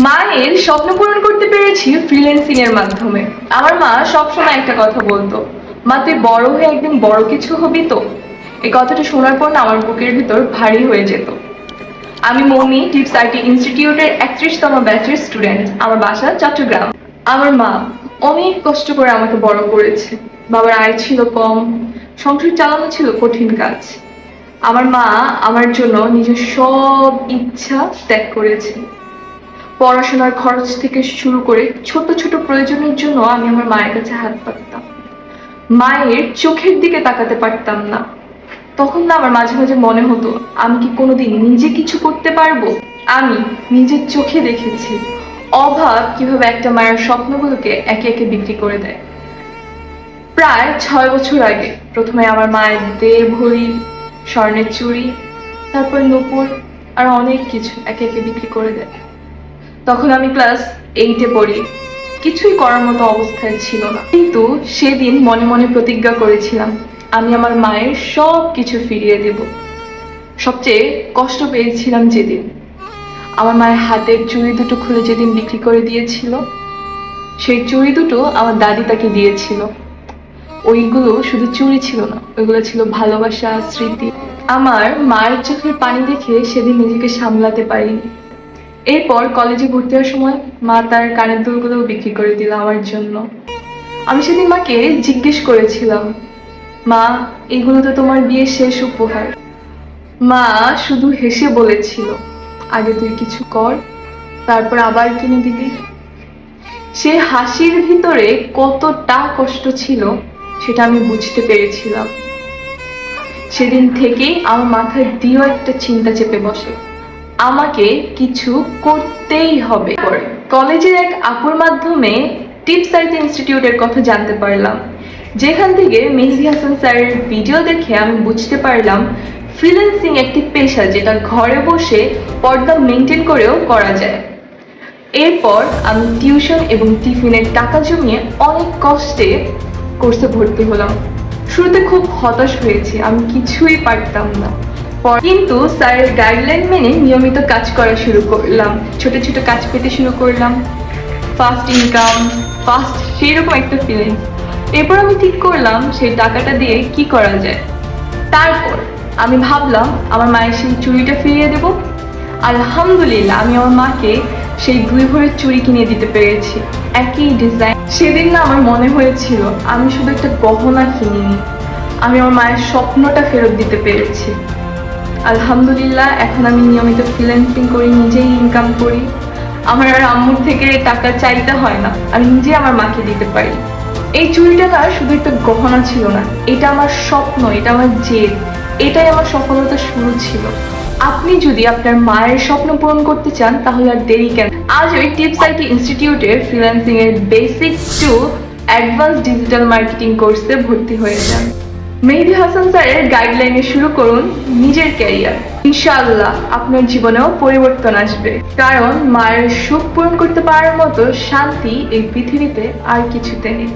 মায়ের স্বপ্ন পূরণ করতে পেরেছি ফ্রিল্যান্সিং এর মাধ্যমে। আমার মা সবসময় একটা কথা বলতো, মা তুই বড় হয়ে একদিন বড় কিছু হবি তো। এই কথাটা শোনার পর না আমার বুকের ভিতর ভারী হয়ে যেত। আমি মৌমি টিপস আইটি ইনস্টিটিউটের 31তম ব্যাচের স্টুডেন্ট। আমার বাসা চট্টগ্রাম। আমার মা অনেক কষ্ট করে আমাকে বড় করেছে। বাবার আয় ছিল কম, সংসার চালানো ছিল কঠিন কাজ। আমার মা আমার জন্য নিজের সব ইচ্ছা ত্যাগ করেছে। পড়াশোনার খরচ থেকে শুরু করে ছোট ছোট প্রয়োজনের জন্য আমি আমার মায়ের কাছে হাত পাততাম। মায়ের চোখের দিকে তাকাতে পারতাম না। তখন না আমার মাঝে মাঝে মনে হতো, আমি কি কোনোদিন নিজে কিছু করতে পারবো। আমি নিজের চোখে দেখেছি অভাব কিভাবে একটা মায়ের স্বপ্নগুলোকে একে একে বিক্রি করে দেয়। প্রায় 6 বছর আগে প্রথমে আমার মায়ের দেড় ভরি স্বর্ণের চুড়ি, তারপর নূপুর আর অনেক কিছু একে একে বিক্রি করে দেয়। তখন আমি ক্লাস 8-এ পড়ি। কিছুই করার মতো অবস্থায় ছিল না, কিন্তু সেদিন মনে মনে প্রতিজ্ঞা করেছিলাম আমি আমার মায়ের সব কিছু ফিরিয়ে দেব। সবচেয়ে কষ্ট পেয়েছিলাম যেদিন আমার মায়ের হাতের চুড়ি দুটো খুলে যেদিন বিক্রি করে দিয়েছিল। সেই চুড়ি দুটো আমার দাদি তাকে দিয়েছিল। ওইগুলো শুধু চুড়ি ছিল না, ওইগুলো ছিল ভালোবাসা, স্মৃতি। আমার মায়ের চোখের পানি দেখে সেদিন নিজেকে সামলাতে পারিনি। এরপর কলেজে ভর্তি হওয়ার সময় মা তার কানের দুলগুলো বিক্রি করে দিল আমার জন্য। আমি সেদিন মাকে জিজ্ঞেস করেছিলাম, মা এগুলো তো তোমার বিয়ের শেষ উপহার। মা শুধু হেসে বলেছিল, আগে তুই কিছু কর, তারপর আবার কিনে দিবি। সে হাসির ভিতরে কতটা কষ্ট ছিল সেটা আমি বুঝতে পেরেছিলাম। সেদিন থেকেই আমার মাথায় দিও একটা চিন্তা চেপে বসে, আমাকে কিছু করতেই হবে। কলেজের এক আপুর মাধ্যমে টিপস আইটি ইনস্টিটিউটের কথা জানতে পারলাম, যেখান থেকে মেহেদী হাসান স্যারের ভিডিও দেখে আমি বুঝতে পারলাম ফ্রিল্যান্সিং একটি পেশা যেটা ঘরে বসে পর্দা মেনটেন করেও করা যায়। এরপর আমি টিউশন এবং টিফিনের টাকা জমিয়ে অনেক কষ্টে কোর্সে ভর্তি হলাম। শুরুতে খুব হতাশ হয়েছি, আমি কিছুই পারতাম না। কিন্তু স্যারের গাইডলাইন মেনে নিয়মিত কাজ করা শুরু করলাম, ছোট ছোট কাজ পেতে শুরু করলাম। ফার্স্ট ইনকাম, ফার্স্ট সেইরকম একটা ফিলিংস। এরপর আমি ঠিক করলাম সেই টাকাটা দিয়ে কি করা যায়। তারপর আমি ভাবলাম আমার মায়ের সেই চুড়িটা ফিরিয়ে দেব। আলহামদুলিল্লাহ আমি আমার মাকে সেই 2 ভরির চুড়ি কিনে দিতে পেরেছি, একই ডিজাইন। সেদিন না আমার মনে হয়েছিল আমি শুধু একটা গহনা কিনিনি, আমি আমার মায়ের স্বপ্নটা ফেরত দিতে পেরেছি। আলহামদুলিল্লাহ এখন আমি নিয়মিত ফ্রিল্যান্সিং করি, নিজেই ইনকাম করি। আমার আর আম্মুর থেকে টাকা চাইতে হয় না, আমি নিজে আমার মাকে দিতে পারি। এই চুড়িটা না শুধু একটা গহনা ছিল না, এটা আমার স্বপ্ন, এটা আমার জেদ, এটাই আমার সফলতার শুরু ছিল। আপনি যদি আপনার মায়ের স্বপ্ন পূরণ করতে চান তাহলে আর দেরি কেন, আজ ওই টিপস আইটি ইনস্টিটিউটের ফ্রিল্যান্সিং এর basic to advance digital marketing কোর্সে ভর্তি হয়ে যান। মেহেদী হাসান স্যারের গাইডলাইনে শুরু করুন নিজের ক্যারিয়ার। ইনশাআল্লাহ আপনার জীবনেও পরিবর্তন আসবে, কারণ মায়ের সুখ পূরণ করতে পারার মতো শান্তি এই পৃথিবীতে আর কিছুতে নেই।